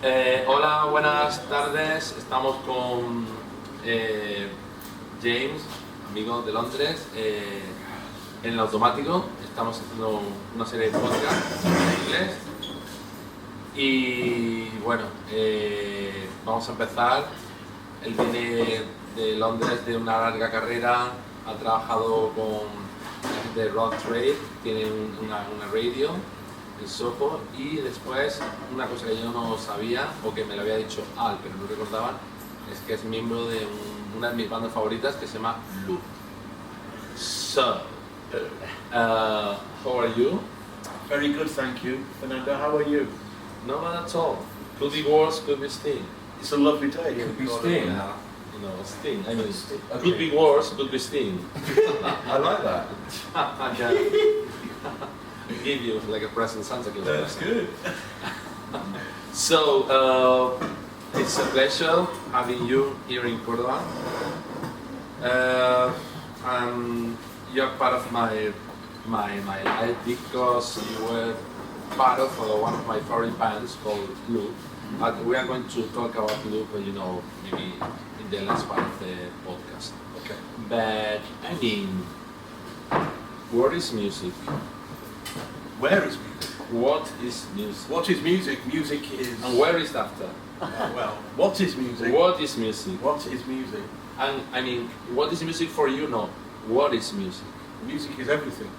Hola, buenas tardes. Estamos con James, amigo de Londres, en el automático. Estamos haciendo una serie de podcasts en inglés. Y bueno, vamos a empezar. Él viene de Londres de una larga carrera, ha trabajado con la gente de Road Trade, tiene una radio en Soho, y después una cosa que yo no sabía, o que me lo había dicho Al, pero no recordaba, es que es miembro de una de mis bandas favoritas que se llama Loop. So, how are you? Very good, thank you. Fernando, how are you? No, not at all. Could be worse, could be Sting. It's a lovely day. Could be Sting. Yeah, you know, Sting. I mean, Sting. could be worse, could be Sting. I like that. Give you like a present, Santa Claus. That's good. So, it's a pleasure having you here in Córdoba. And you're part of my life because you were part of one of my favorite bands called Loop. But we are going to talk about Loop, you know, maybe in the last part of the podcast. Okay. But I mean, what is music? Where is music? What is music? What is music? Music is... And where is after? well, what is music? What is music? What is music? And I mean, what is music for you? No. What is music? Music is everything.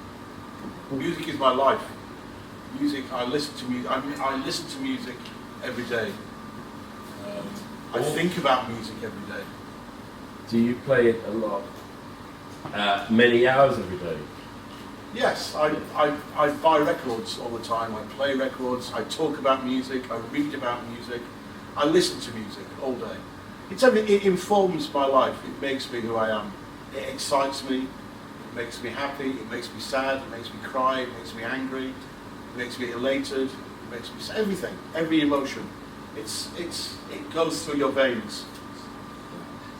Music is my life. Music, I listen to music. I listen to music every day. I think about music every day. Do you play it a lot? Many hours every day? Yes, I buy records all the time. I play records. I talk about music. I read about music. I listen to music all day. It informs my life. It makes me who I am. It excites me. It makes me happy. It makes me sad. It makes me cry. It makes me angry. It makes me elated. It makes me everything. Every emotion. It goes through your veins.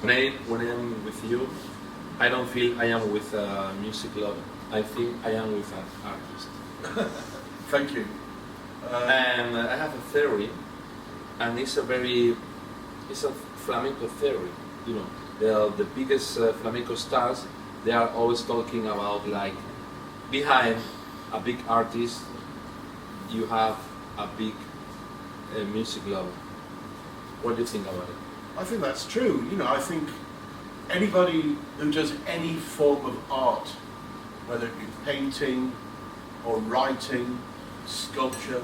When I'm with you, I don't feel I am with a music lover. I think I am with an artist. Thank you. And I have a theory, and it's a flamenco theory. You know, the biggest flamenco stars, they are always talking about like behind a big artist, you have a big music lover. What do you think about it? I think that's true. You know, I think anybody who does any form of art, whether it be painting or writing, sculpture,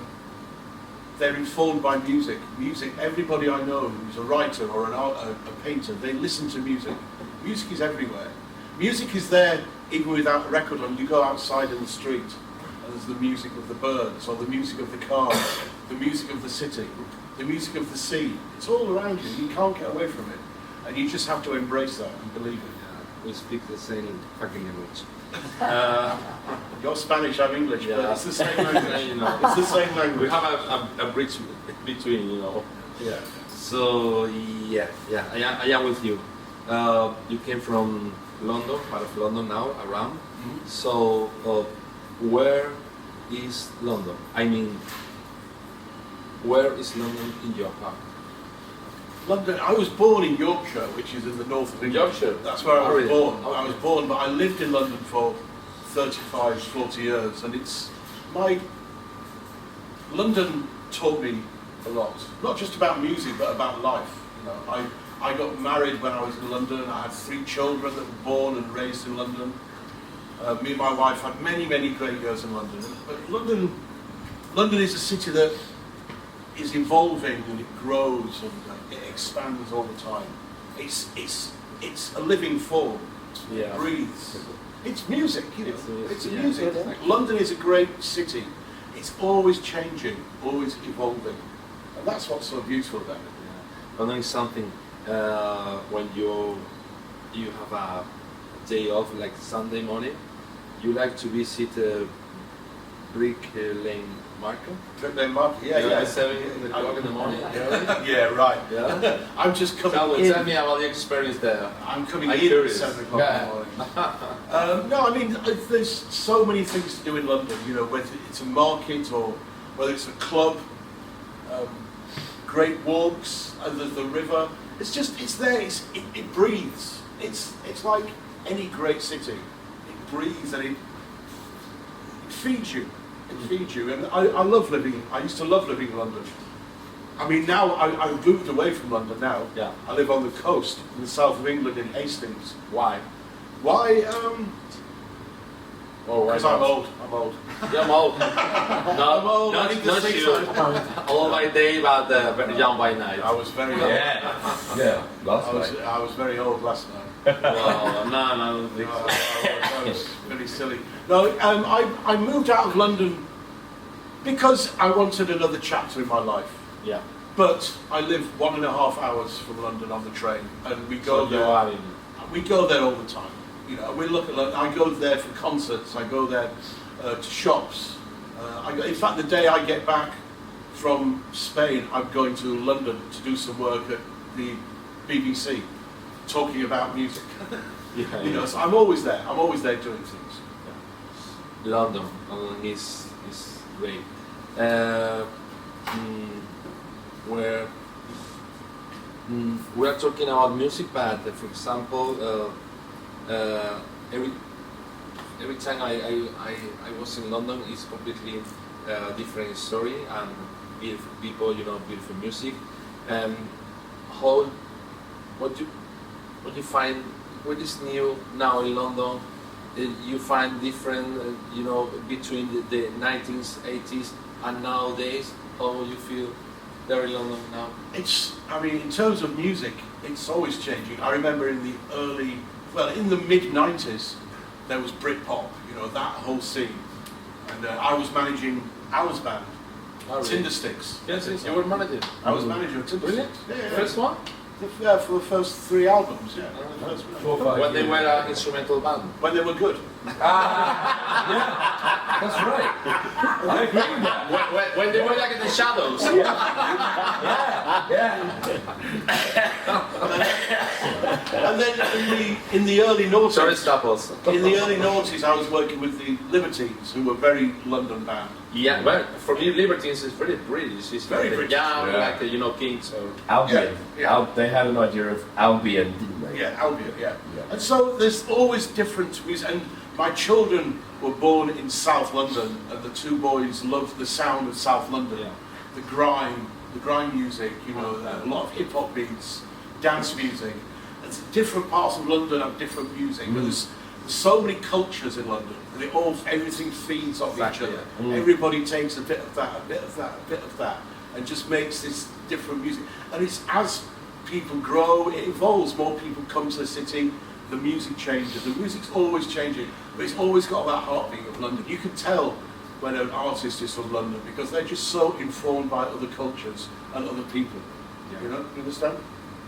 they're informed by music. Music, everybody I know who's a writer or a painter, they listen to music. Music is everywhere. Music is there even without a record on. You go outside in the street and there's the music of the birds, or the music of the cars, the music of the city, the music of the sea. It's all around you. You can't get away from it. And you just have to embrace that and believe it. We speak the same fucking language. You're Spanish, I'm English, Yeah. but it's the same language. You know, It's the same language. we have a bridge between, you know. Yeah. So yeah, I am with you. You came from London, part of London now, around. Mm-hmm. So where is London? I mean, where is London in your heart? London, I was born in Yorkshire, which is in the north of England. Yorkshire? That's where I was Really? born. Okay. I was born, but I lived in London for 35, 40 years, and London taught me a lot. Not just about music, but about life. You know, I got married when I was in London. I had 3 children that were born and raised in London. Me and my wife had many, many great years in London. But London is a city that is evolving, and it grows and it expands all the time. It's a living form. Yeah. It breathes. It's music, you know. It's yeah, music. exactly. London is a great city. It's always changing, always evolving, and that's what's so beautiful about it. London is something when you have a day off, like Sunday morning, you like to visit Brick Lane Market. Brick Lane Market, yeah. At 7 o'clock in the morning. Yeah, right. Yeah. I'm just coming Tell in. me about the experience there. I'm coming I'm in curious. at 7 o'clock in the morning. No, I mean, there's so many things to do in London, you know, whether it's a market or whether it's a club. great walks, and there's the river. It's there. It breathes. It's like any great city. It breathes and it feeds you. It feeds you. And I love living. I used to love living in London. I mean, now I've moved away from London now. Yeah. I live on the coast in the south of England in Hastings. Why? Why? Or why Because I'm not? old. I'm old. Yeah, I'm old. I'm old. I need to not say you. Old by day, but very young by night. I was very old. Yeah. Last night. I was very old last night. Well, no, I don't think so. I was very silly. No, I moved out of London because I wanted another chapter in my life. Yeah. But I live 1.5 hours from London on the train, and we go So there. you are in. We go there all the time. You know, we look at London. I go there for concerts. I go there to shops. In fact, the day I get back from Spain, I'm going to London to do some work at the BBC, talking about music. Yeah, You know, so I'm always there. I'm always there doing things. London is great. Where we are talking about music, but for example, every time I was in London, it's completely different story and beautiful people, you know, beautiful music. What you find, what is new now in London? You find different, you know, between the 90s, 80s, and nowadays. How you feel there in London now? I mean, in terms of music, it's always changing. I remember in the mid-90s, there was Britpop, you know, that whole scene. And I was managing Al's band, Tindersticks. Yes, you were manager. I was manager of Tindersticks. Really? Yeah. First one? Yeah, for the first 3 albums, yeah. First one. 4 or 5 When they years. were an instrumental band. When they were good. That's right. I agree with that. When they were like in the shadows. And then in the early noughties, Sorry, Staples. in the early noughties, I was working with the Libertines, who were very London band. Yeah, well, for me, Libertines is pretty British. It's Very like British. Yeah, Yeah. like you know, Kings. Or Albion. Yeah. They had an idea of Albion, didn't they? Yeah, Albion, yeah. Yeah. And so there's always different music. And my children were born in South London, and the 2 boys loved the sound of South London. Yeah. The grime music, you know, a lot of hip hop beats, dance music. It's different parts of London have different music. But there's so many cultures in London, and everything feeds off Exactly, each other. yeah. Everybody takes a bit of that, a bit of that, a bit of that, and just makes this different music. And it's as people grow, it evolves. More people come to the city, the music changes. The music's always changing, but it's always got that heartbeat of London. You can tell when an artist is from London because they're just so informed by other cultures and other people. Yeah. You know, you understand?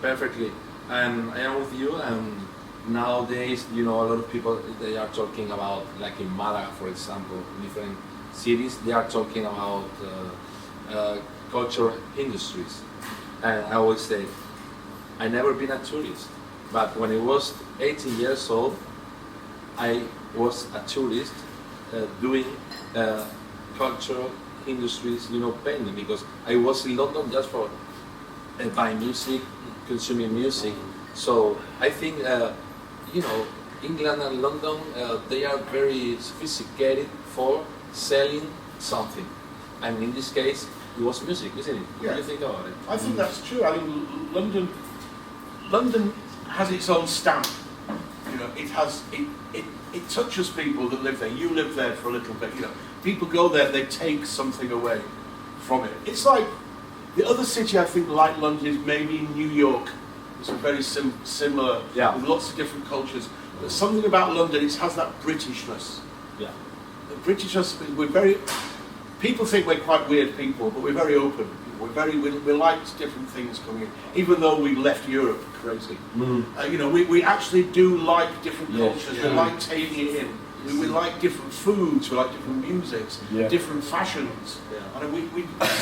Perfectly. And I am with you. And nowadays, you know, a lot of people, they are talking about, like in Malaga, for example, different cities, they are talking about cultural industries. And I always say, I never been a tourist, but when I was 18 years old, I was a tourist doing cultural industries, you know, painting, because I was in London just for buying music, consuming music. So I think, you know, England and London, they are very sophisticated for selling something. And in this case, it was music, isn't it? What do you think about it? I think that's true. I mean, London has its own stamp. You know, it touches people that live there. You live there for a little bit. You know, people go there, they take something away from it. It's like the other city I think like London is maybe New York. It's a very similar, Yeah. with lots of different cultures. But something about London, it has that Britishness. Yeah. The Britishness, we're very. People think we're quite weird people, but we're very open. We like different things coming in, even though we left Europe crazy. You know, we actually do like different cultures. We like taking it in. We like different foods. We like different musics, different fashions. Yeah. And we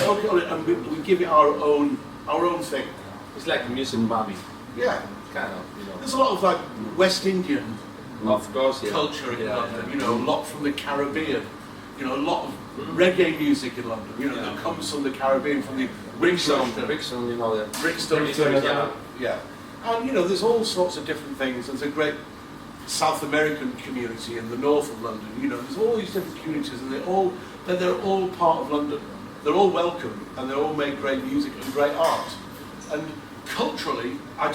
look at it and we give it our own thing. It's like music mommy, Yeah. kind of, you know. There's a lot of like West Indian Of course, yeah. culture in Yeah, London. yeah. You know, a lot from the Caribbean. You know, a lot of reggae music in London. You know, that comes from the Caribbean, from the Brixton, you know that. Brixton, yeah. And you know, there's all sorts of different things. There's a great South American community in the north of London. You know, there's all these different communities, and they're all part of London. They're all welcome, and they all make great music and great art. And culturally, I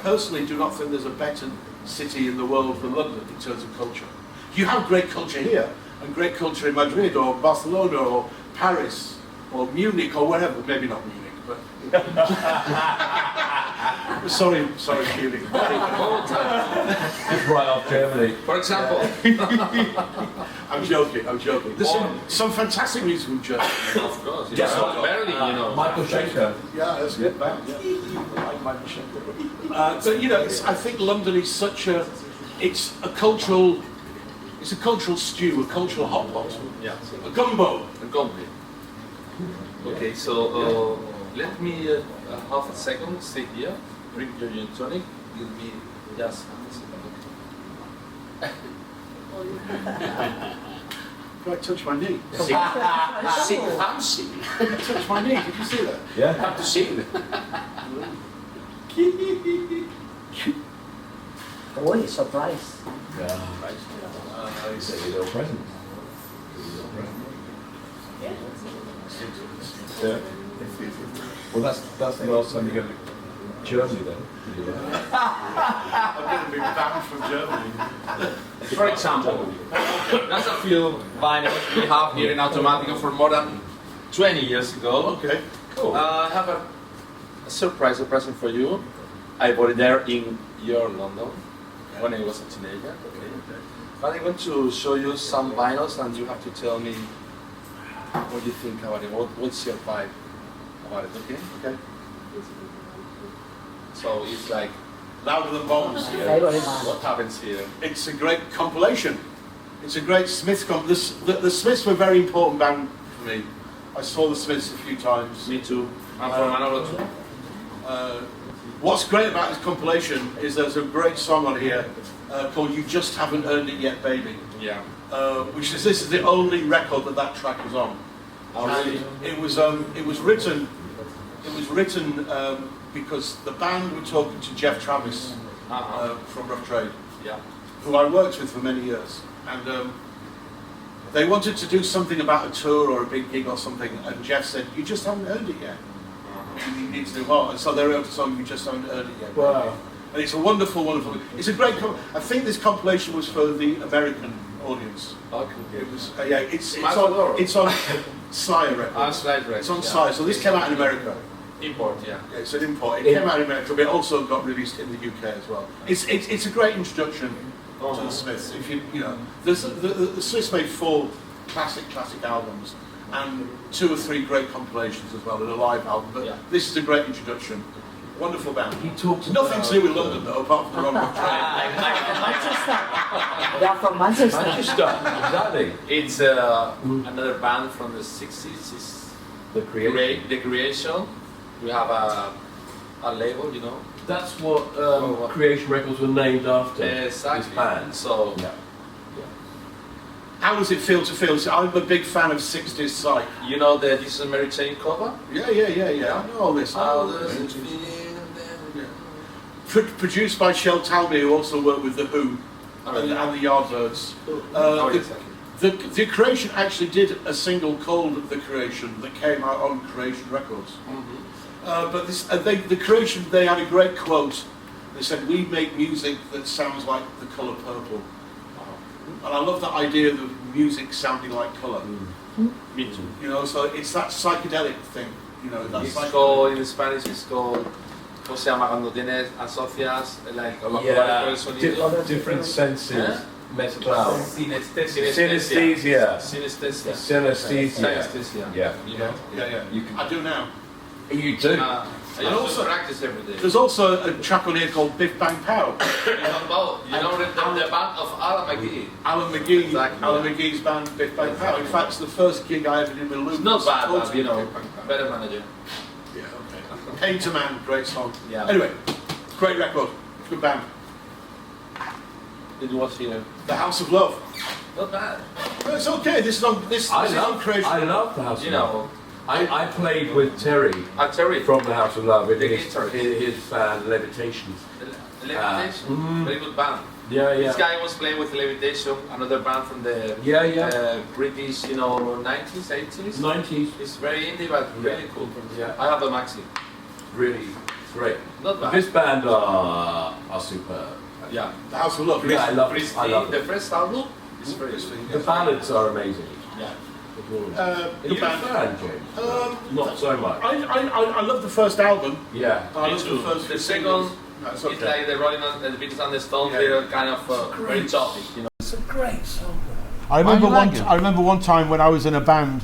personally do not think there's a better city in the world than London in terms of culture. You have great culture here, and great culture in Madrid, or Barcelona, or Paris, or Munich, or wherever. Maybe not Munich, but sorry, Munich. It's right off Germany. For example, I'm joking. There's some fantastic music in Germany. of course, Berlin, you know. Michael Schenker. Yeah, that's a good band. Yeah. I like Michael Schenker. So you know, I think London is it's a cultural stew, a cultural hot pot. Yeah. A gumbo. Okay, so let me half a second stay here, drink your gin tonic. Give me just a second. I touch my knee. Sit fancy. Touch my knee. Did you see that? Yeah. Have to see. Oh, surprise. Yeah. It's a little present. Yeah. Well, that's the last time you go to Germany then. I'm going to be banned from Germany. For example, that's a few vinyls we have here in Automatica for more than 20 years ago. Okay, cool. I have a surprise, a present for you. I bought it there in your London when I was a teenager. But I'm going to show you some vinyls, and you have to tell me what you think about it. What's your vibe about it? Okay. So it's like Louder Than Bombs. Favorite band. what happens here. It's a great compilation. It's a great Smiths the Smiths were a very important band for me. I saw the Smiths a few times. Me too. I'm from Manolo too. What's great about this compilation is there's a great song on here called "You Just Haven't Earned It Yet, Baby," Yeah. this is the only record that track was on. Oh, really? It was written because the band were talking to Jeff Travis from Rough Trade, Yeah. who I worked with for many years, and they wanted to do something about a tour or a big gig or something, and Jeff said, "You just haven't earned it yet. You need to do more." And so they wrote a song, "You Just Haven't Earned It Yet." Wow. And it's a wonderful. It's a great. I think this compilation was for the American audience. Okay. It was. It's on Sire Records. Slide Records. It's on Sire. So this came out in America. Import, yeah. Yeah, it's an import. It came out in America, but it also got released in the UK as well. It's a great introduction to the Smiths. If you know, the Smiths made 4 classic albums and 2 or 3 great compilations as well, and a live album. But this is a great introduction. Wonderful band. He talks Nothing to do with London though, apart from the wrong train. Manchester. They are from Manchester. Manchester, exactly. It's another band from the 60s. It's The creation. The Creation. We have a label, you know. That's what Creation Records were named after. Exactly. This band. So, Yeah. How does it feel to feel? So I'm a big fan of 60s psych. you know the Jesus and Mary Chain cover? Yeah. I know all this. Produced by Shel Talmy, who also worked with The Who and the Yardbirds. The Creation actually did a single called The Creation that came out on Creation Records. But the Creation, they had a great quote. They said, "We make music that sounds like the colour purple." And I love that idea of music sounding like colour. Me too. You know, so it's that psychedelic thing. You know, that's It's called, in Spanish, it's called, ¿cómo se llama? Cuando tienes, asocias, like, Yeah, el sonido. different senses mezclado. Synesthesia. Synesthesia. Synesthesia. Yeah. You know? Yeah. You can, I do now. you do. I also practice every day. There's also a track on here called Biff Bang Pow. You know the band of Alan McGee. Alan McGee, Exactly. Alan McGee's band Biff Bang Pow. In fact, it's the first gig I ever did with Luke. It's not bad, but Totally you know, Biff Bang Pow. better manager. Yeah, okay. Painter Man, great song. Yeah. Anyway, great record, good band. It was here. The House of Love. Not bad. No, it's okay. This is on I Creation. love the house. You know, I played with Terry Terry from the House of Love in The his guitarist. Levitations. Levitation, very good band. Yeah, This guy was playing with Levitation, another band from the British, 90s, 80s. 90s. It's very indie, but really cool. Yeah. I have the maxi. Really great. Not bad. This band are superb. Yeah. The House of Love. Yeah, I love Pristine, the it. first album is very good. The ballads are amazing. Yeah. Are you a fan, James? Not so much. I love the first album. Yeah. I love the first. The second, That's it's like the Rolling and the Beatles and the Stones. Yeah. They're kind of very choppy, It's a great song. I remember one time when I was in a band,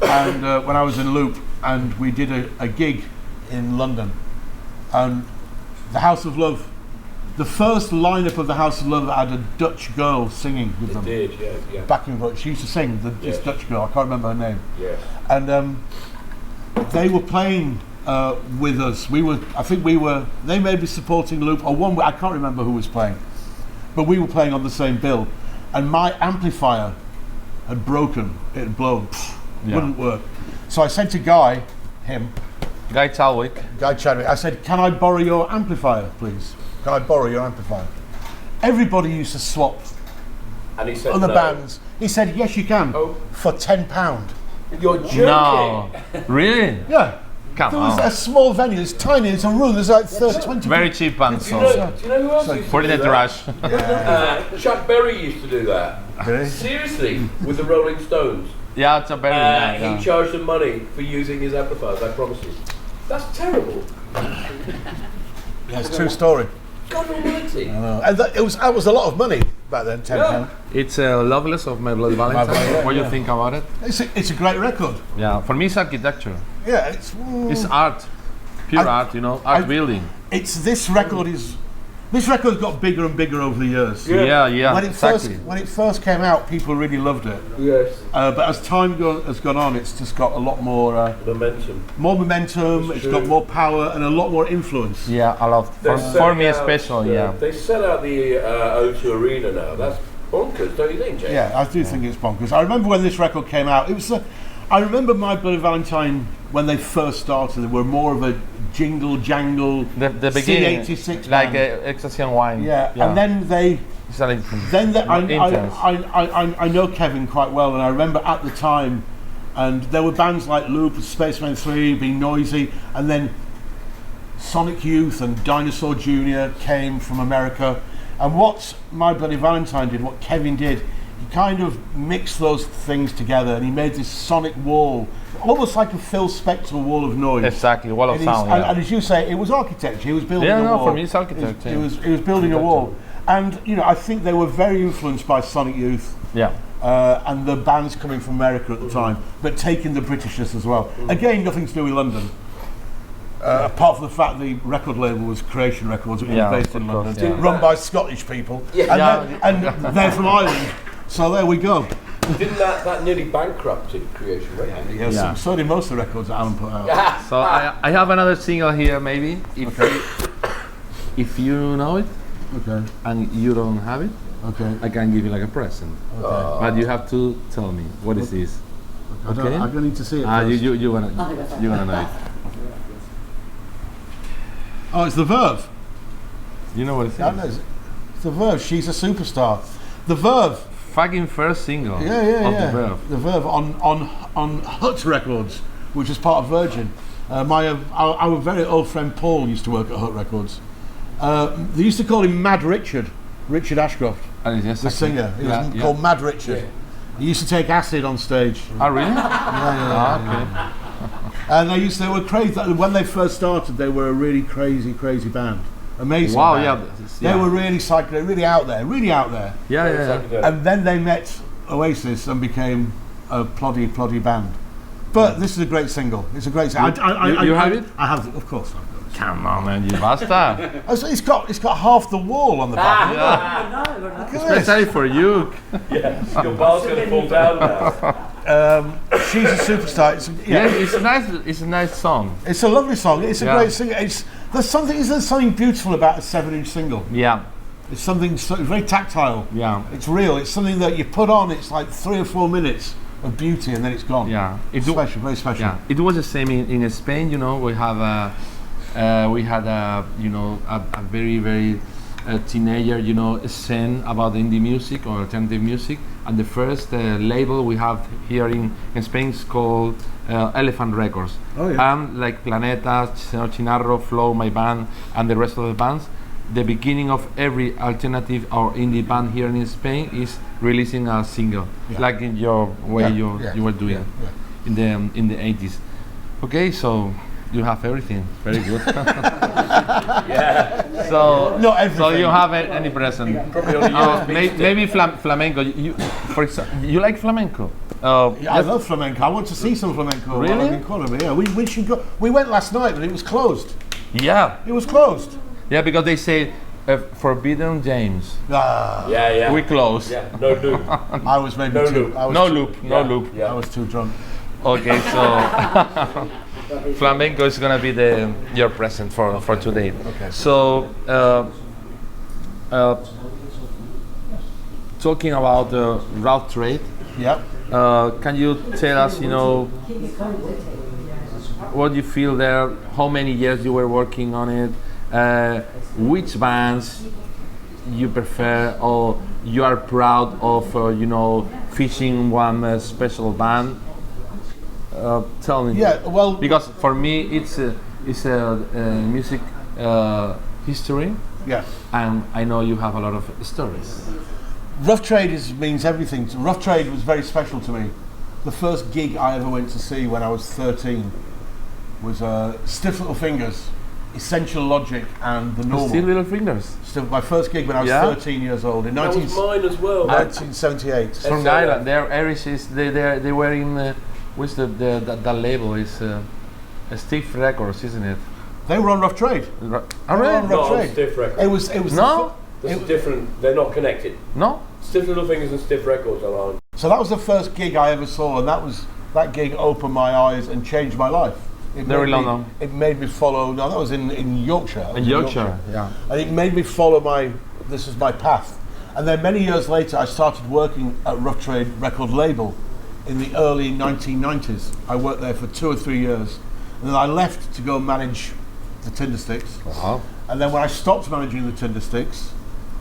and when I was in Loop, and we did a gig in London, and the House of Love, the first lineup of the House of Love had a Dutch girl singing with them. It did, yeah. Backing vocal. She used to sing. This Dutch girl. I can't remember her name. Yeah. And they were playing with us. They may be supporting Loop, or one. I can't remember who was playing, but we were playing on the same bill, and my amplifier had broken. It had blown. Wouldn't work. So I said to Guy Chadwick, I said, "Can I borrow your amplifier, please? Can I borrow your amplifier?" Everybody used to swap And he said other no. bands. He said, "Yes, you can, Oh. for £10." You're joking. No, really? Yeah. Come There was on. a small venue, it's tiny, it's a room, there's like 20 Very cheap band Do you know song. who else used to Put it do in the that? rush. Chuck Berry used to do that. Really? Seriously, with the Rolling Stones. Yeah, it's a very He charged them money for using his amplifiers, I promise you. That's terrible. Yeah, it's a true story. God almighty. And that was a lot of money back then, £10. It's Loveless of My Bloody Valentine. Valentine, What do you yeah. think about it? It's a great record. Yeah, for me it's architecture. Yeah, It's art. Pure art, art building. this record's got bigger and bigger over the years. Yeah, When it exactly. first came out, people really loved it. Yes. But as time has gone on, it's just got a lot more Momentum. It's got more power and a lot more influence. Yeah, I love. For me especially, yeah. They sell out the O2 Arena now. That's bonkers, don't you think, James? Yeah, I do think it's bonkers. I remember when this record came out. I remember My Bloody Valentine when they first started. They were more of a jingle jangle. The beginning, C86 like band. Ecstasy and Wine. Yeah, and then they. It's a little I know Kevin quite well, and I remember at the time, and there were bands like Loop, Spaceman 3, Being Noisy, and then Sonic Youth and Dinosaur Jr. came from America. And what My Bloody Valentine did, what Kevin did, he kind of mixed those things together, and he made this sonic wall, almost like a Phil Spector wall of noise. Exactly, wall of And sound. and as you say, it was architecture. He was building Yeah, a no, wall. for me it's architecture. He was building a wall, and I think they were very influenced by Sonic Youth. Yeah. And the bands coming from America at the time, but taking the Britishness as well. Again, nothing to do with London. Apart from the fact the record label was Creation Records, which was based in course, London, yeah. run by Scottish people, Yeah. and they're from Ireland. So there we go. Didn't that nearly bankrupted Creation Records? Yes, Yeah. so did most of the records that Alan put out. So I have another single here, maybe. If you know it Okay, and you don't have it, okay. I can give you like a present. But you have to tell me what is this. I don't need to see it. Ah, first. you're gonna know it. Oh, it's the Verve. You know what it I know, is? it's the Verve. She's a superstar. The Verve. Fucking first single. Yeah, of yeah. The Verve. The Verve on Hut Records, which is part of Virgin. Our very old friend Paul used to work at Hut Records. They used to call him Mad Richard Ashcroft, Yes, the singer. He was called Mad Richard. He used to take acid on stage. Oh, really? Yeah. And they were crazy. When they first started, they were a really crazy band. Amazing. Wow, band. yeah. They were really psychedelic, really out there. Yeah. And then they met Oasis and became a ploddy band. But this is a great single. It's a great single. You have it? I have it, of course. I've got it. Come on, man, you basta. Oh, so it's got half the wall on the back. Yeah. Look at this. Especially for you. Yeah, your bar's going to fall down now. She's a superstar. Yeah, it's nice. It's a nice song. It's a lovely song. It's a Yeah. great singer. There's something beautiful about a 7-inch single. Yeah. It's something very tactile. Yeah. It's real. It's something that you put on. It's like 3 or 4 minutes of beauty, and then it's gone. Yeah, Special, very special. Yeah, it was the same in Spain. You know, we had a very teenager, you know, scene about indie music or alternative music, and the first label we have here in Spain is called Elephant Records. Oh, yeah. And like Planeta, Chinarro, Flow, my band, and the rest of the bands, the beginning of every alternative or indie band here in Spain is releasing a single, Yeah. like in your way you were doing Yeah. in the 80s. Okay, so you have everything. Very good. Yeah. So Not everything. So you have any present? Probably only USB Maybe flamenco. For example, you like flamenco? Yeah, I love flamenco. I want to see some flamenco. Really? while I'm in Colombia. Yeah, we should go. We went last night, but it was closed. Yeah, It was closed. yeah, because they say forbidden James. Ah, Yeah. We close. Yeah. No loop. I was maybe No too. loop. I was No too- loop. No Yeah. loop. Yeah. I was too drunk. Okay, so flamenco is gonna be your present for today. Okay. So, talking about route trade, Yeah. can you tell us, you know, what you feel there? How many years you were working on it? Which bands you prefer, or you are proud of, you know, fishing one special band? Tell me. Yeah. Well. Because for me, it's a music history, Yeah. and I know you have a lot of stories. Rough Trade means everything. Rough Trade was very special to me. The first gig I ever went to see when I was 13 was Stiff Little Fingers, Essential Logic, and The Normal. Still Little Fingers. Still, my first gig when I was Yeah? 13 years old in That was mine as well. 1978. From SLA. Ireland. They're Irish. They were in what's that label is Stiff Records, isn't it? They were on Rough Trade. Oh, They were really? on Rough No, Trade. Stiff Records. It was. No? This is different. They're not connected. No. Stiff Little Fingers and Stiff Records are on. So that was the first gig I ever saw, and that gig opened my eyes and changed my life. It They're made in me- London. It made me follow. No, that was in Yorkshire. I was In Yorkshire. Yeah. And it made me follow this was my path. And then many years later, I started working at Rough Trade record label in the early 1990s. I worked there for 2 or 3 years, and then I left to go manage the Tindersticks. Wow. And then when I stopped managing the Tindersticks,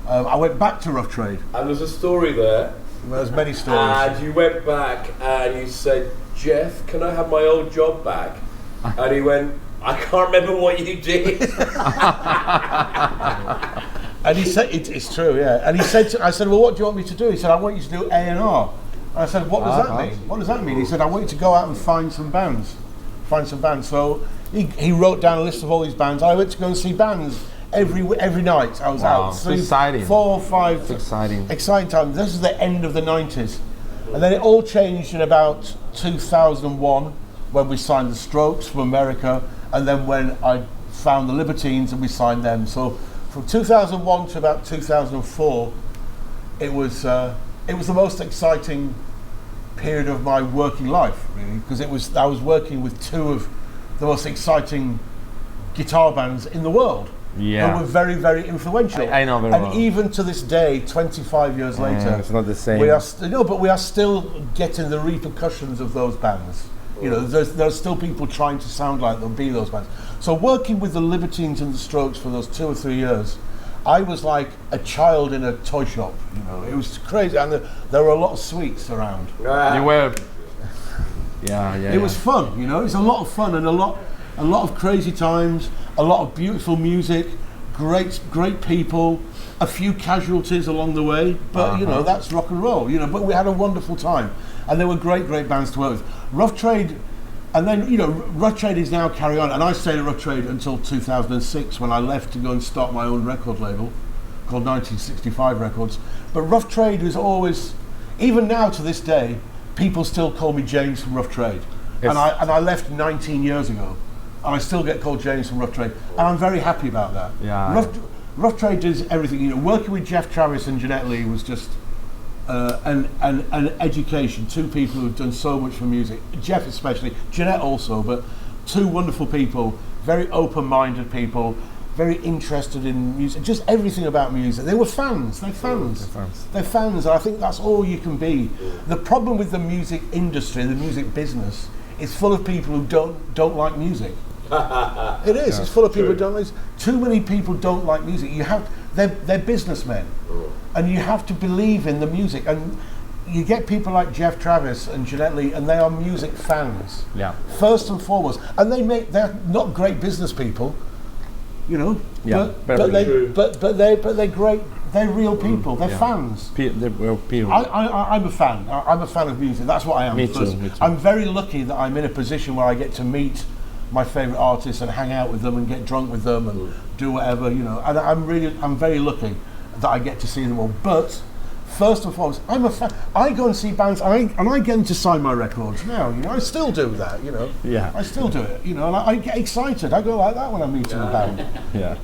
I went back to Rough Trade. And there's a story there. There's many stories. And you went back and you said, Jeff, can I have my old job back? And he went, I can't remember what you did. And he said, it's true, yeah. And he said, I said, well, what do you want me to do? He said, I want you to do A&R. And I said, what does that mean? What does that mean? He said, I want you to go out and find some bands. So he wrote down a list of all these bands. I went to go and see bands every night. I was Wow, out. so exciting. 4 or 5. It's exciting. Exciting time. This is the end of the 90s. And then it all changed in about 2001 when we signed the Strokes from America, and then when I found the Libertines and we signed them. So from 2001 to about 2004, it was the most exciting period of my working life, really, because I was working with 2 of the most exciting guitar bands in the world. Yeah. Who were very, very influential. I know very and well. even to this day, 25 years later, it's not the same. we are but we are still getting the repercussions of those bands. You know, there's still people trying to sound like them, be those bands. So working with the Libertines and the Strokes for those 2 or 3 years, I was like a child in a toy shop. You know, it was crazy, and there were a lot of sweets around. You were. Yeah. It was fun, you know. It was a lot of fun and a lot of crazy times, a lot of beautiful music, great people, a few casualties along the way. But you know, that's rock and roll. You know, but we had a wonderful time, and there were great bands to work with. Rough Trade, and then you know, Rough Trade is now carry on, and I stayed at Rough Trade until 2006 when I left to go and start my own record label called 1965 Records. But Rough Trade was always, even now to this day, people still call me James from Rough Trade. Yes. And I left 19 years ago, and I still get called James from Rough Trade, and I'm very happy about that. Yeah. Rough Trade does everything. You know, working with Jeff Travis and Jeanette Lee was just an education. 2 people who've done so much for music. Jeff especially, Jeanette also, but 2 wonderful people, very open-minded people, very interested in music, just everything about music. They were fans. They're fans. They're fans. And I think that's all you can be. The problem with the music industry, the music business, is full of people who don't like music. It is. It's full of people who don't like. Too many people don't like music. They're businessmen, and you have to believe in the music. And you get people like Jeff Travis and Jeanette Lee, and they are music fans. Yeah. First and foremost, and they're not great business people, you know. Yeah. But they're great. They're real people. They're fans. They're real people. I'm a fan. I'm a fan of music. That's what I am. Me too. I'm very lucky that I'm in a position where I get to meet my favourite artists and hang out with them and get drunk with them and do whatever, you know. And I'm very lucky that I get to see them all. But first and foremost, I'm a fan. I go and see bands, and I get them to sign my records now. You know, I still do that. You know. Yeah. I still do it. You know, and I get excited. I go like that when I meet a band. Yeah.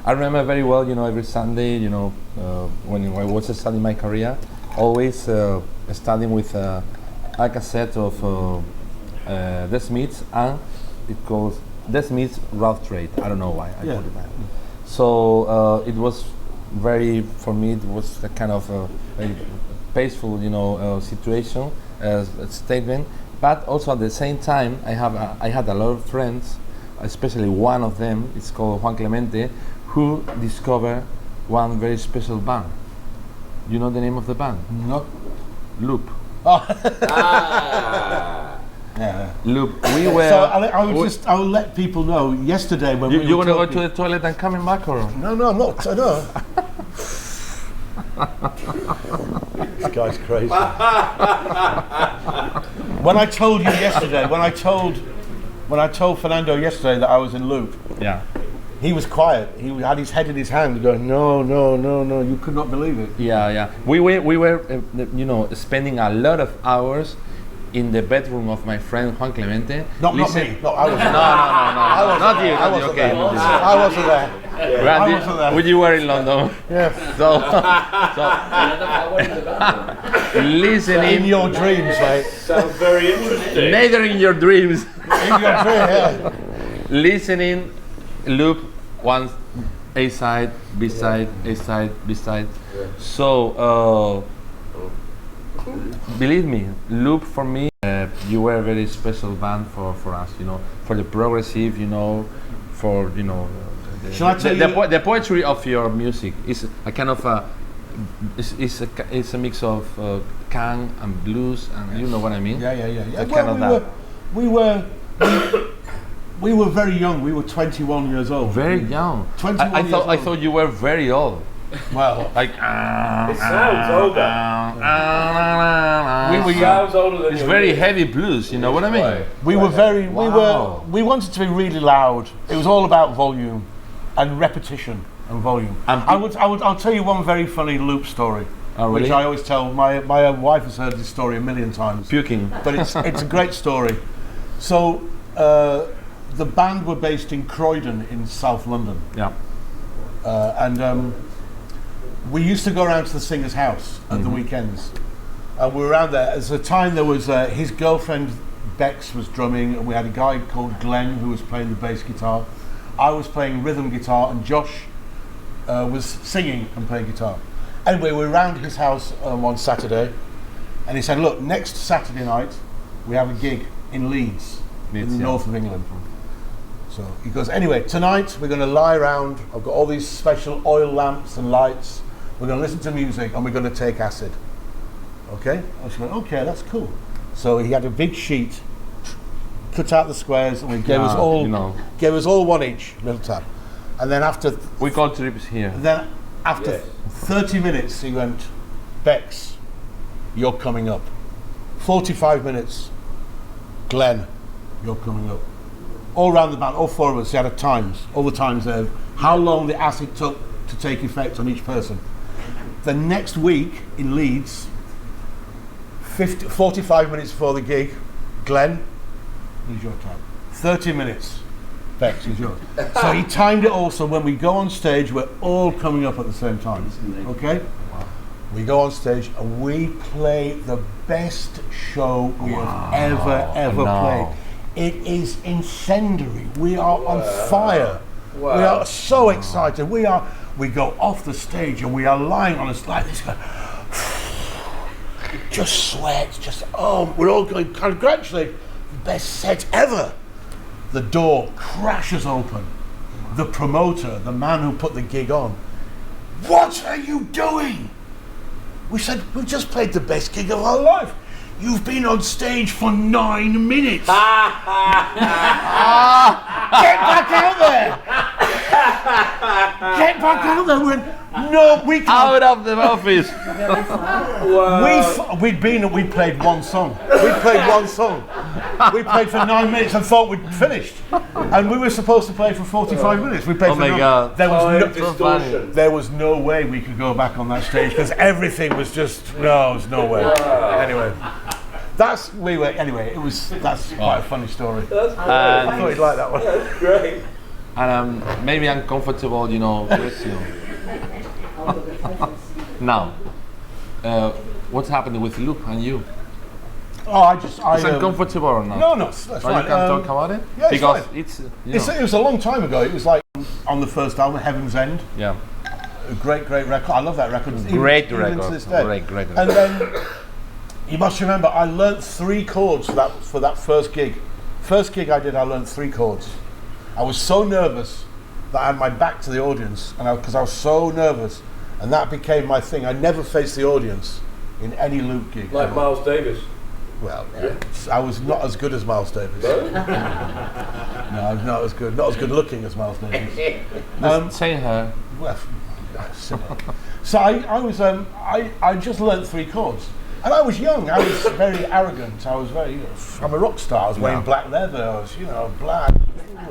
I remember very well, you know, every Sunday, you know, when I was studying my career, always studying with a cassette of The Smiths, and it goes The Smiths Rough Trade. I don't know why I put it that. So it was for me, it was a kind of a very peaceful, you know, situation, a statement. But also at the same time, I had a lot of friends, especially one of them, it's called Juan Clemente, who discovered one very special band. You know the name of the band? No. Loop. Yeah. Loop. We were. So I will let people know. Yesterday when you want to go to the toilet and coming back, or? No, I'm not. I know. This guy's crazy. When I told you yesterday, when I told Fernando yesterday that I was in Loop, Yeah. he was quiet. He had his head in his hand, going, "No, you could not believe it." Yeah. We were, you know, spending a lot of hours in the bedroom of my friend Juan Clemente. Not me. No, I wasn't. No. Not you. I wasn't Okay. there. I wasn't there. Randy, I wasn't there. when you were in London. Yeah. So In listening, your dreams, mate. Sounds very interesting. neither in your dreams, In your dreams, yeah. listening, Loop, one A side, B side, A side, B side. So believe me, Loop for me, you were a very special band for us, you know, for the progressive, you know, for, you know, Shall I tell you? the poetry of your music is a kind of it's a mix of can and blues, and you know what I mean. Yeah. Kind of that. We were very young. We were 21 years old. Very young. 21 I years old. thought you were very old. Well, Like It sounds older. we were Sounds older than It's your very years. heavy blues. You know what I mean? we were very Wow. we wanted to be really loud. It was all about volume and repetition and volume. And I'll tell you one very funny Loop story, Oh, really? which I always tell. My wife has heard this story a million times, Puking. but it's a great story. So the band were based in Croydon in South London. Yeah. And we used to go around to the singer's house at the weekends, and we were around there. At the time, there was his girlfriend Bex was drumming, and we had a guy called Glenn who was playing the bass guitar. I was playing rhythm guitar, and Josh was singing and playing guitar. Anyway, we were around his house one Saturday, and he said, "Look, next Saturday night we have a gig in Leeds, in the north of England." So he goes, "Anyway, tonight we're going to lie around. I've got all these special oil lamps and lights. We're going to listen to music, and we're going to take acid." Okay? I was like, "Okay, that's cool." So he had a big sheet, cut out the squares, and we gave us all, you know. gave us all one each little tab. And then after, We call trips here. after 30 minutes, he went, "Bex, you're coming up." 45 minutes, "Glenn, you're coming up." All round the band, all four of us, he had all the times there, how long the acid took to take effect on each person. The next week in Leeds, 45 minutes before the gig, "Glenn, here's your time. 30 minutes, Bex, here's yours." So he timed it all, so when we go on stage, we're all coming up at the same time. Okay? We go on stage and we play the best show we have ever No. played. It is incendiary. We are on fire. Wow. We are so excited. We go off the stage and we are lying on us like this, going, just sweat, we're all going, congratulate, best set ever. The door crashes open. The promoter, the man who put the gig on, what are you doing? We said, we've just played the best gig of our life. You've been on stage for 9 minutes. Get back out there. Get back out there. No, we can't. Out of the office. Wow. We played one song. We played one song. We played for 9 minutes and thought we'd finished. And we were supposed to play for 45 minutes. We played Oh for my God. There was no way we could go back on that stage because everything was just, there's no way. Anyway. That's quite a funny story. That's great. I thought you'd like that one. That's great. And maybe uncomfortable, question. Now, what's happening with Luke and you? It's Is it uncomfortable or not? No, that's Or fine. you can talk about it? yeah, it's because fine. it's It was a long time ago. It was like on the first album, Heaven's End. yeah. A great record. I love that record. Great even record. to this day. Great record. And then you must remember, I learnt 3 chords for that first gig. First gig I did, I learnt 3 chords. I was so nervous that I had my back to the audience, and because I was so nervous, and that became my thing. I never faced the audience in any Luke gig. Like Miles Davis. Well, I was not as good as Miles Davis. No? No, I was not as good. Not as good looking as Miles Davis. Say her. Well, similar. So I just learnt 3 chords. And I was young, I was very arrogant, I'm a rock star, I was wearing black leather, I was, black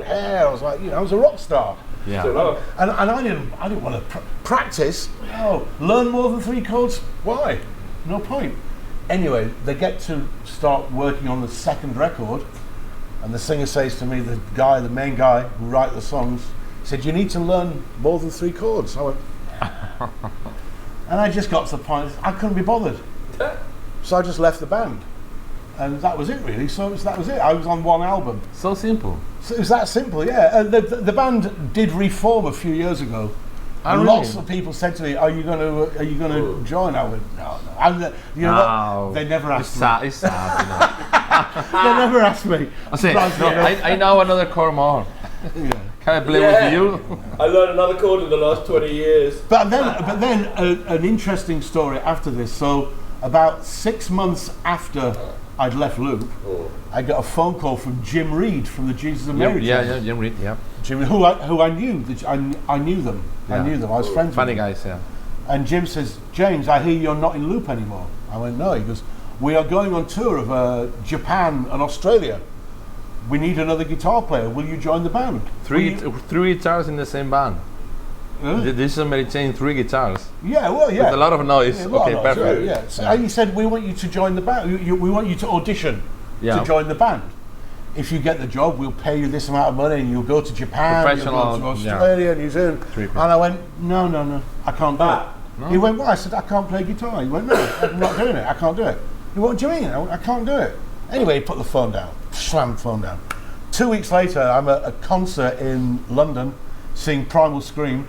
hair, I was like, I was a rock star. Yeah. And I didn't want to practice, learn more than 3 chords, why? No point. Anyway, they get to start working on the second record, and the singer says to me, the main guy who writes the songs, said, you need to learn more than 3 chords. I went, and I just got to the point, I couldn't be bothered. So I just left the band. And that was it really, that was it. I was on one album. So simple. So it was that simple, yeah. And the band did reform a few years ago. And lots of people said to me, "Are you going to join?" I went, "No." And they never asked me. It's sad, They never asked me. I know another chord more. Yeah. Can I play with you? I learned another chord in the last 20 years. But then an interesting story after this. So about 6 months after I'd left Loop, I got a phone call from Jim Reed from the Jesus and Mary. Yeah, Jim Reed, yeah. Jim, who I knew. I knew them. Yeah. I knew them. I was friends Funny with them. guys, yeah. And Jim says, "James, I hear you're not in Loop anymore." I went, "No." He goes, "We are going on tour of Japan and Australia. We need another guitar player. Will you join the band?" Three guitars in the same band. This is somebody saying 3 guitars. Yeah, well, yeah. With a lot of noise. Yeah, a lot Okay, of noise, perfect. Yeah. So he said, "We want you to join the band. We want you to audition to join the band. If you get the job, we'll pay you this amount of money, and you'll go to Japan, you'll go to Australia, New Zealand." And I went, "No, I can't do it." No? He went, "Well," I said, "I can't play guitar." He went, "No, I'm not doing it. I can't do it." He went, "What do you mean?" I went, "I can't do it." Anyway, he put the phone down, slammed the phone down. 2 weeks later, I'm at a concert in London, seeing Primal Scream,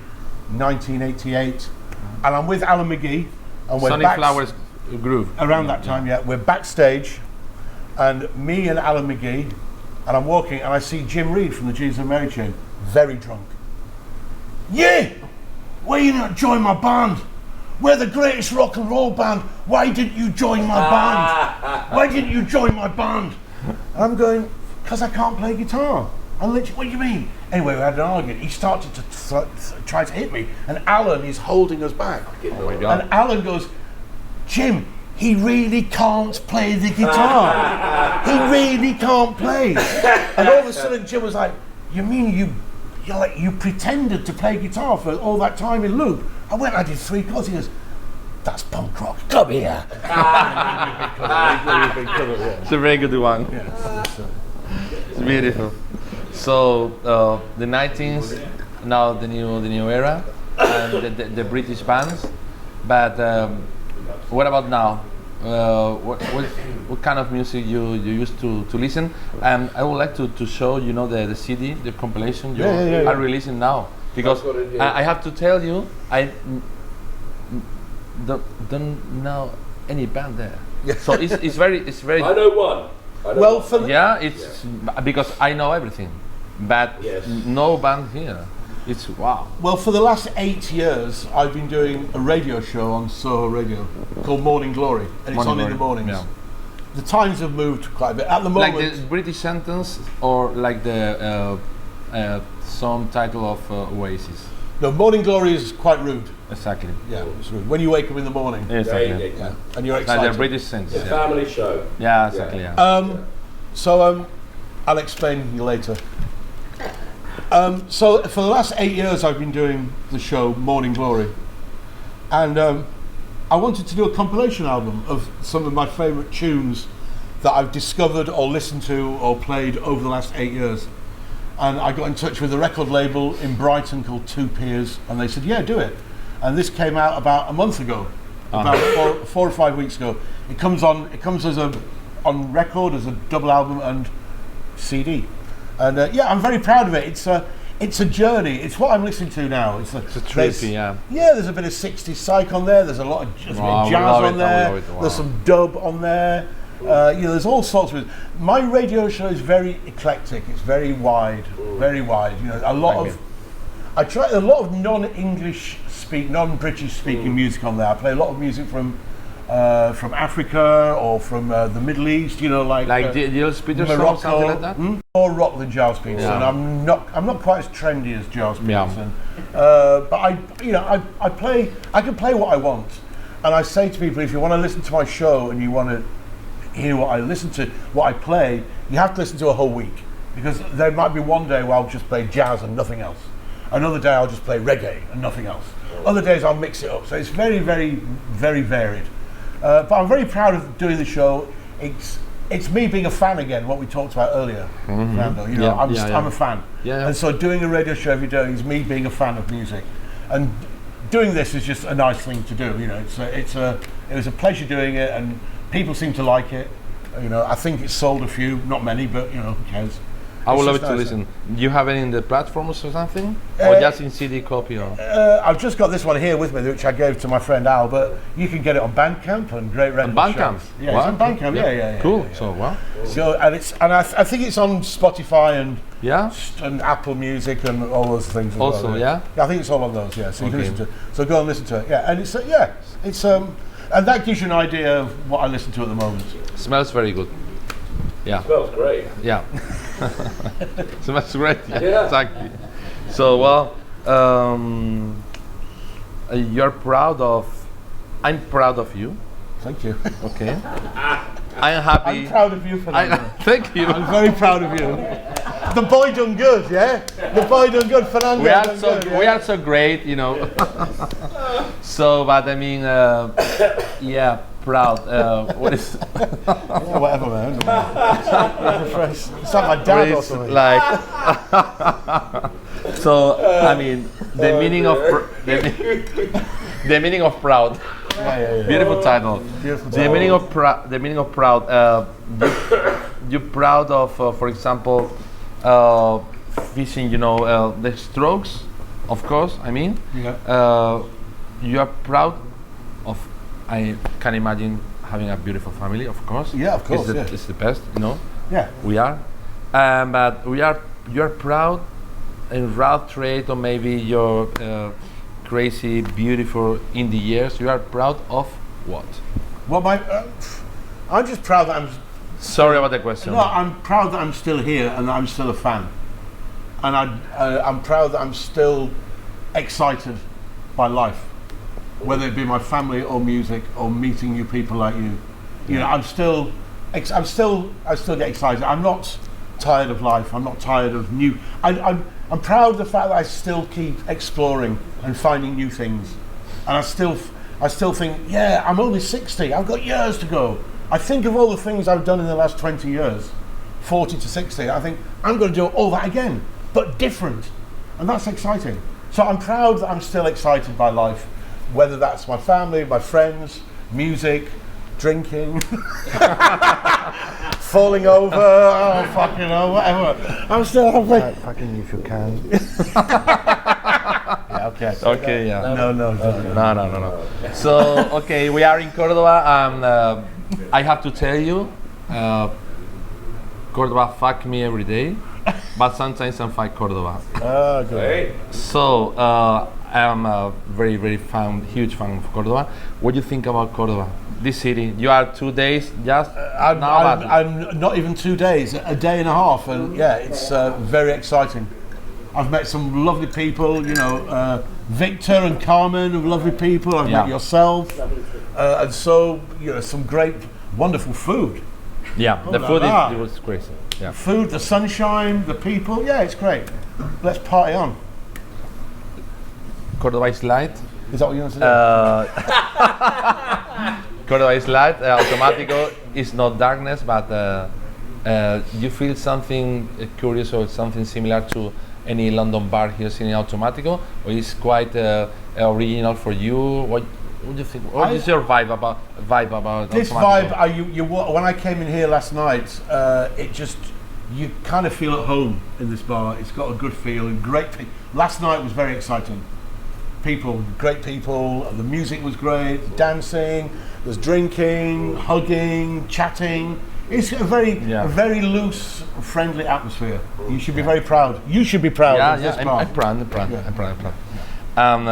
1988, and I'm with Alan McGee, and we're Sonic Flowers Groove. around that time. Yeah, we're backstage, and me and Alan McGee, and I'm walking, and I see Jim Reed from the Jesus and Mary Chain, very drunk. "Yeah, why you not join my band? We're the greatest rock and roll band. Why didn't you join my band? Why didn't you join my band?" And I'm going, "Because I can't play guitar." And literally, "What do you mean?" Anyway, we had an argument. He started to try to hit me, and Alan is holding us back. Oh my God. And Alan goes, "Jim, he really can't play the guitar. He really can't play." And all of a sudden, Jim was like, "You mean you pretended to play guitar for all that time in Loop?" I went, "I did 3 chords." He goes, "That's punk rock. Come here." It's a very good one. It's beautiful. So the 19s, now the new era, and the British bands. But what about now? what kind of music you used to listen, and I would like to show the CD, the compilation you are releasing now, because I've got it here. I have to tell you I don't know any band there. So it's very I know one. Well, for the, yeah, it's because I know everything, but Yes. no band here. It's wow. Well, for the last 8 years, I've been doing a radio show on Soho Radio called Morning Glory, and it's on in the mornings. Yeah. The times have moved quite a bit. At the moment, Like the British sentence, or like the some title of Oasis. no, Morning Glory is quite rude. Exactly. Yeah, it's rude. When you wake up in the morning, Exactly. Yeah. and you're Like the excited. British sentence. It's a Yeah. family show. Yeah, exactly. Yeah. So I'll explain you later. So for the last 8 years, I've been doing the show Morning Glory, and I wanted to do a compilation album of some of my favourite tunes that I've discovered or listened to or played over the last 8 years. And I got in touch with a record label in Brighton called Two Peers, and they said, "Yeah, do it." And this came out about a month ago, about four or 5 weeks ago. It comes as on record as a double album and CD. And yeah, I'm very proud of it. It's a journey. It's what I'm listening to now. It's It's a trippy, yeah. Yeah, there's a bit of 60s psych on there. There's a lot of there's a bit of we jazz love on it, there. we love it, wow. There's some dub on there. There's all sorts of. My radio show is very eclectic. It's very wide, very wide. A lot Thank of. I try a lot of non-British speaking music on there. I play a lot of music from Africa or from the Middle East. Like Gilles Peterson or Morocco, something like that. More rock than Giles Peterson. Yeah. I'm not quite as trendy as Giles Yeah. Peterson. But I can play what I want, and I say to people, if you want to listen to my show and you want to hear what I listen to, what I play, you have to listen to a whole week, because there might be one day where I'll just play jazz and nothing else. Another day I'll just play reggae and nothing else. Other days I'll mix it up. So it's very, very, very varied. But I'm very proud of doing the show. It's me being a fan again, what we talked about earlier, Fernando. I'm a fan. Yeah. And so doing a radio show every day is me being a fan of music. And doing this is just a nice thing to do. It was a pleasure doing it, and people seem to like it. I think it's sold a few, not many, but who cares? I would It's love it just to nice. listen. Do you have it in the platforms or something, or just in CD copy? Or I've just got this one here with me, which I gave to my friend Al, but you can get it on Bandcamp and Great Record Bandcamp? Shows. Yeah, Wow. it's on Bandcamp. Yeah. Cool. yeah. So wow. So I think it's on Spotify Yeah. and Apple Music and all those things. As Also, well, yeah? I think it's all on those. Yeah, so you can Okay. listen to it. So go and listen to it. Yeah, and it's and that gives you an idea of what I listen to at the moment. Smells very good. Yeah. Smells great. Yeah. Smells great. Yeah, Yeah. exactly. So you're proud of. I'm proud of you. Thank you. Okay. I'm happy. I'm proud of you for that. Thank you. I'm very proud of you. The boy done good, yeah? The boy done good, Fernando. We are done so good, yeah? we are so great, So, but I mean, yeah, proud. What is? Yeah, whatever, man. It's like my dad or something. Like. So I mean, the meaning of the meaning of proud. Yeah. Beautiful title. Beautiful The title. meaning of proud. You're proud of, for example, fishing. The Strokes, of course. I mean, Yeah. you are proud of. I can imagine having a beautiful family, of course. Yeah, of course, yeah. It's the best. Yeah. We are, but you're proud in route trade, or maybe your crazy, beautiful in the years. You are proud of what? Well, I'm just proud that Sorry about the question. I'm proud that I'm still here and that I'm still a fan, and I'm proud that I'm still excited by life, whether it be my family or music or meeting new people like you. I still get excited. I'm not tired of life. I'm not tired of new. I'm proud of the fact that I still keep exploring and finding new things, and I still think, yeah, I'm only 60. I've got years to go. I think of all the things I've done in the last 20 years, 40 to 60. I think I'm going to do all that again, but different, and that's exciting. So I'm proud that I'm still excited by life, whether that's my family, my friends, music, drinking, falling over, oh fucking hell, whatever. I'm still happy. Fucking if you can. Yeah, okay. Okay, yeah. No. So, okay, we are in Cordoba, and I have to tell you, Cordoba fuck me every day, but sometimes I fuck Cordoba. Oh, good. Hey. So, I am a very, very huge fan of Cordoba. What do you think about Cordoba? This city, you are 2 days just I'm not even 2 days, a day and a half, and yeah, it's very exciting. I've met some lovely people, you know, Victor and Carmen are lovely people. I've met yourself, and so, you know, some great, wonderful food. Yeah, the food it was crazy. Yeah. Food, the sunshine, the people, yeah, it's great. Let's party on. Cordoba is light. Is that what you want to say? Cordoba is light. Automático is not darkness, but you feel something curious or something similar to any London bar here in Automático, or is quite original for you? What do you think? What is your vibe about This Automático? vibe, when I came in here last night, it just, you kind of feel at home in this bar. It's got a good feel and great people. Last night was very exciting. Great people, the music was great, dancing, there's drinking, hugging, chatting. It's a very loose, friendly atmosphere. You should be very proud. You should be proud of this bar. I'm proud. And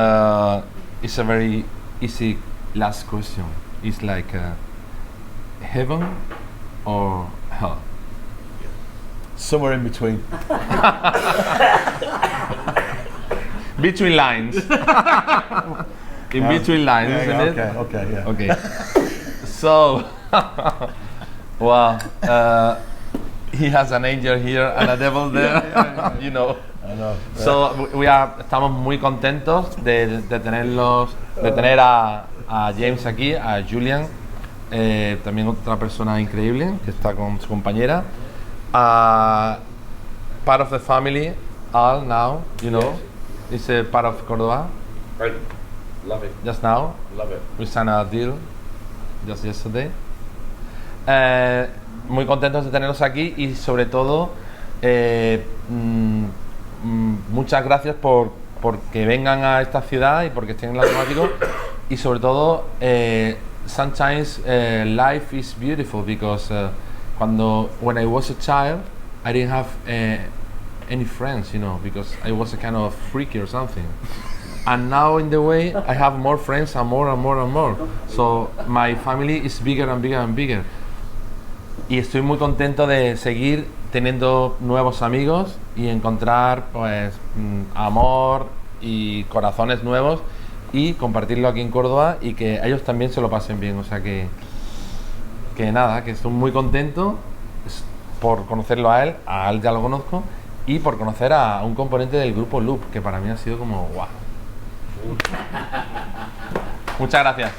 it's a very easy last question. It's like heaven or hell? Somewhere in between. Between lines. Between lines, isn't it? Okay, yeah. Okay. So, well, he has an angel here and a devil there, you know. I know. So estamos muy contentos de tener a James aquí, a Julian, también otra persona increíble que está con su compañera. Part of the family, all now, you know. It's a part of Cordoba. I love it. Just now, Love it. we signed a deal just yesterday. Muy contentos de tenerlos aquí y sobre todo muchas gracias por que vengan a esta ciudad y porque estén en el automático y sobre todo sometimes life is beautiful because when I was a child I didn't have any friends, you know, because I was a kind of freaky or something. And now in the way I have more friends and more and more and more. So my family is bigger and bigger and bigger. Y estoy muy contento de seguir teniendo nuevos amigos y encontrar pues amor y corazones nuevos y compartirlo aquí en Córdoba y que ellos también se lo pasen bien. O sea que nada, que estoy muy contento por conocerlo a él ya lo conozco, y por conocer a un componente del grupo Loop, que para mí ha sido como guau. Muchas gracias.